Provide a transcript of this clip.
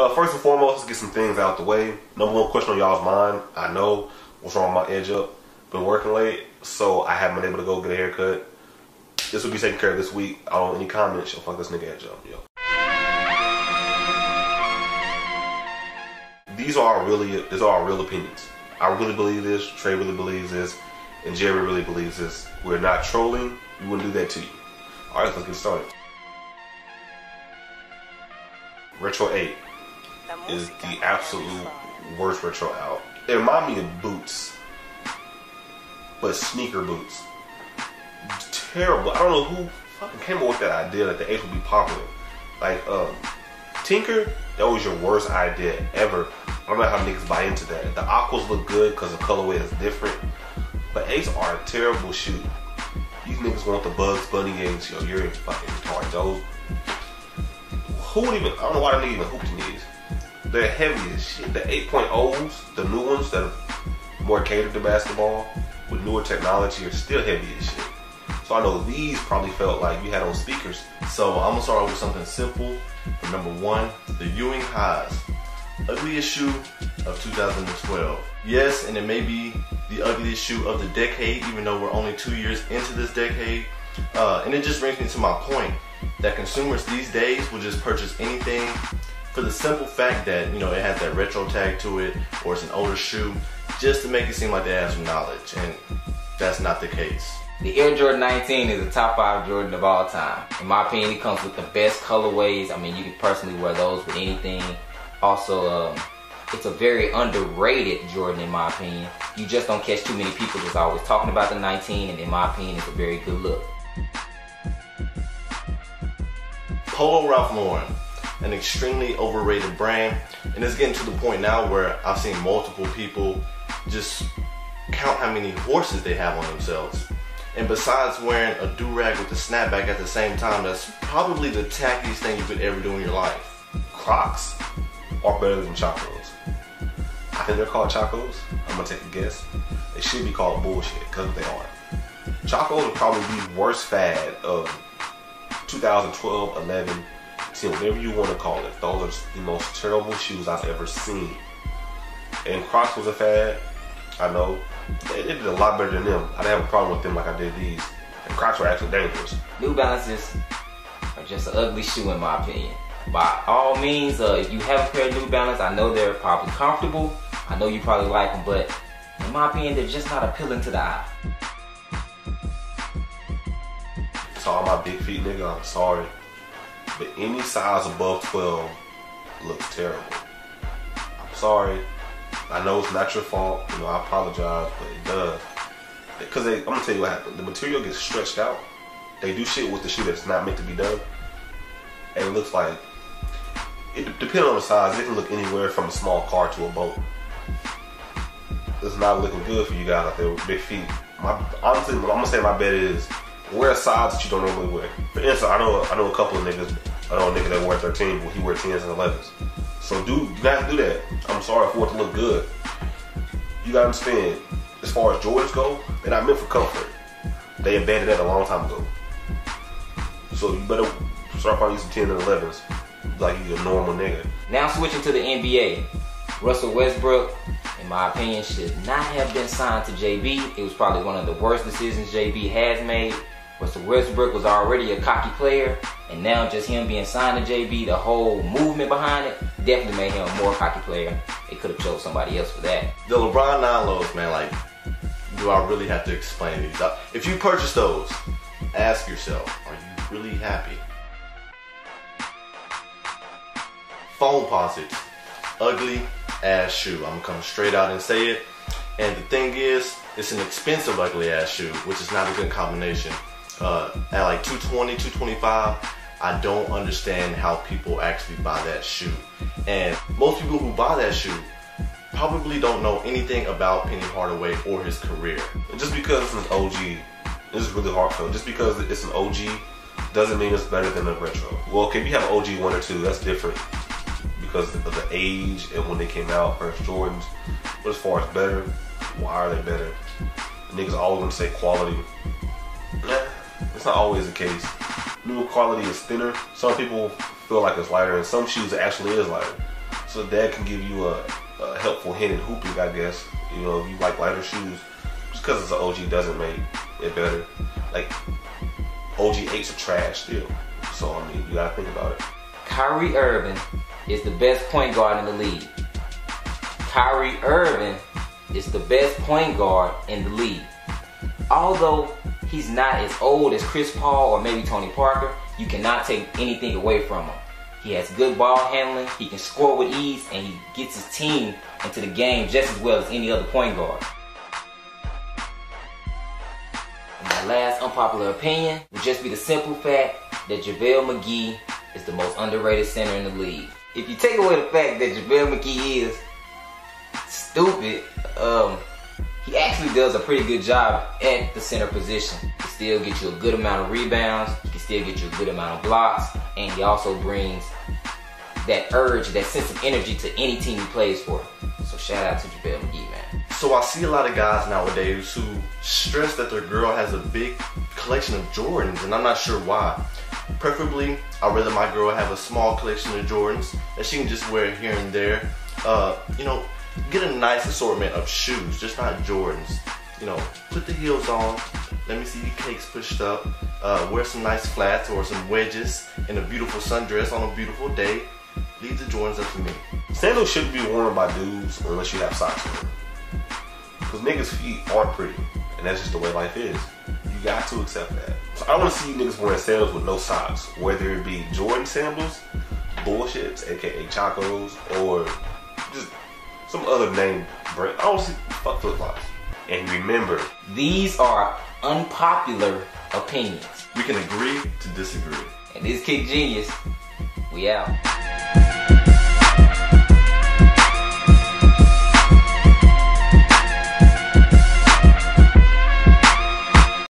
First and foremost, let's get some things out the way. Number one question on y'all's mind, I know what's wrong with my edge up. Been working late, so I haven't been able to go get a haircut. This will be taken care of this week. I don't want any comments. Yo, fuck this nigga edge up, yo. These are real opinions. I really believe this, Trey really believes this, and Jerry really believes this. We're not trolling. We wouldn't do that to you. Alright, let's get started. Retro 8 is the absolute worst retro out. It reminds me of boots, but sneaker boots. Terrible. I don't know who fucking came up with that idea that the 8 would be popular. Like, Tinker, that was your worst idea ever. I don't know how niggas buy into that. The aquas look good because the colorway is different, but 8s are a terrible shoe. These niggas want the Bugs Bunny 8s. Yo, you're fucking retarded. Those, who would even, I don't know why they even hooped in these. They're heavy as shit. The 8.0s, the new ones that are more catered to basketball with newer technology, are still heavy as shit. So I know these probably felt like you had on speakers. So I'm gonna start off with something simple. For number one, the Ewing Highs. Ugliest shoe of 2012. Yes, and it may be the ugliest shoe of the decade, even though we're only 2 years into this decade. And it just brings me to my point that consumers these days will just purchase anything for the simple fact that, you know, it has that retro tag to it, or it's an older shoe, just to make it seem like they have some knowledge, and that's not the case. The Air Jordan 19 is the top 5 Jordan of all time. In my opinion, it comes with the best colorways. I mean, you can personally wear those with anything. Also, it's a very underrated Jordan in my opinion. You just don't catch too many people just always talking about the 19, and in my opinion, it's a very good look. Polo Ralph Lauren, an extremely overrated brand, and it's getting to the point now where I've seen multiple people just count how many horses they have on themselves. And besides wearing a do-rag with a snapback at the same time, that's probably the tackiest thing you could ever do in your life. Crocs are better than Chacos. I think they're called Chacos. I'm gonna take a guess. They should be called bullshit, because they are. Chacos are probably the worst fad of 2012, 11, 10, whatever you want to call it. Those are the most terrible shoes I've ever seen. And Crocs was a fad, I know. They did a lot better than them. I didn't have a problem with them like I did these. And Crocs were actually dangerous. New Balances are just an ugly shoe in my opinion. By all means, if you have a pair of New Balance, I know they're probably comfortable. I know you probably like them, but in my opinion, they're just not appealing to the eye. To all my big feet nigga, I'm sorry. But any size above 12 looks terrible. I'm sorry. I know it's not your fault, you know, I apologize, but it does. Because I'm gonna tell you what happened. The material gets stretched out. They do shit with the shoe that's not meant to be done. And it looks like, it depending on the size, it can look anywhere from a small car to a boat. It's not looking good for you guys out there with big feet. Honestly, what I'm gonna say my bet is, wear a size that you don't normally wear. For instance, I know a couple of niggas, I know a nigga that wear 13, but he wear 10s and 11s. So you gotta do that. I'm sorry for it to look good. You gotta understand, as far as Jordans go, they're not meant for comfort. They abandoned that a long time ago. So you better start probably using 10s and 11s like you're a normal nigga. Now switching to the NBA. Russell Westbrook, in my opinion, should not have been signed to JB. It was probably one of the worst decisions JB has made. Russell Westbrook was already a cocky player, and now just him being signed to JB, the whole movement behind it, definitely made him a more cocky player. They could have chose somebody else for that. The LeBron 9 lows, man, like, do I really have to explain these? If you purchase those, ask yourself, are you really happy? Phone posits, ugly ass shoe. I'm gonna come straight out and say it. And the thing is, it's an expensive ugly ass shoe, which is not a good combination. At like $220, $225, I don't understand how people actually buy that shoe. And most people who buy that shoe probably don't know anything about Penny Hardaway or his career. And just because it's an OG, this is really hard for. Just because it's an OG doesn't mean it's better than a retro. Well, okay, if you have an OG 1 or 2, that's different because of the age and when they came out versus Jordans. But as far as better, why are they better? The niggas always gonna say quality. Nah, it's not always the case. Newer quality is thinner. Some people feel like it's lighter, and some shoes it actually is lighter. So dad can give you a helpful hint in hooping, I guess. You know, if you like lighter shoes, just because it's an OG doesn't make it better. Like, OG 8s are trash still. So, I mean, you gotta think about it. Kyrie Irving is the best point guard in the league. Kyrie Irving is the best point guard in the league. Although he's not as old as Chris Paul or maybe Tony Parker, you cannot take anything away from him. He has good ball handling, he can score with ease, and he gets his team into the game just as well as any other point guard. And my last unpopular opinion would just be the simple fact that JaVale McGee is the most underrated center in the league. If you take away the fact that JaVale McGee is stupid, he actually does a pretty good job at the center position. He can still get you a good amount of rebounds, he can still get you a good amount of blocks, and he also brings that urge, that sense of energy to any team he plays for. So shout out to JaVale McGee, man. So I see a lot of guys nowadays who stress that their girl has a big collection of Jordans, and I'm not sure why. Preferably, I'd rather my girl have a small collection of Jordans that she can just wear here and there. You know, get a nice assortment of shoes, just not Jordans. You know, put the heels on, let me see your cakes pushed up, wear some nice flats or some wedges in a beautiful sundress on a beautiful day. Leave the Jordans up to me. Sandals shouldn't be worn by dudes unless you have socks on. Because niggas' feet aren't pretty, and that's just the way life is. You got to accept that. So I want to see niggas wearing sandals with no socks, whether it be Jordan sandals, bullshits, aka Chacos, or just some other name brand. I don't see fuck flip-flops. And remember, these are unpopular opinions. We can agree to disagree. And this Kick Genius, we out.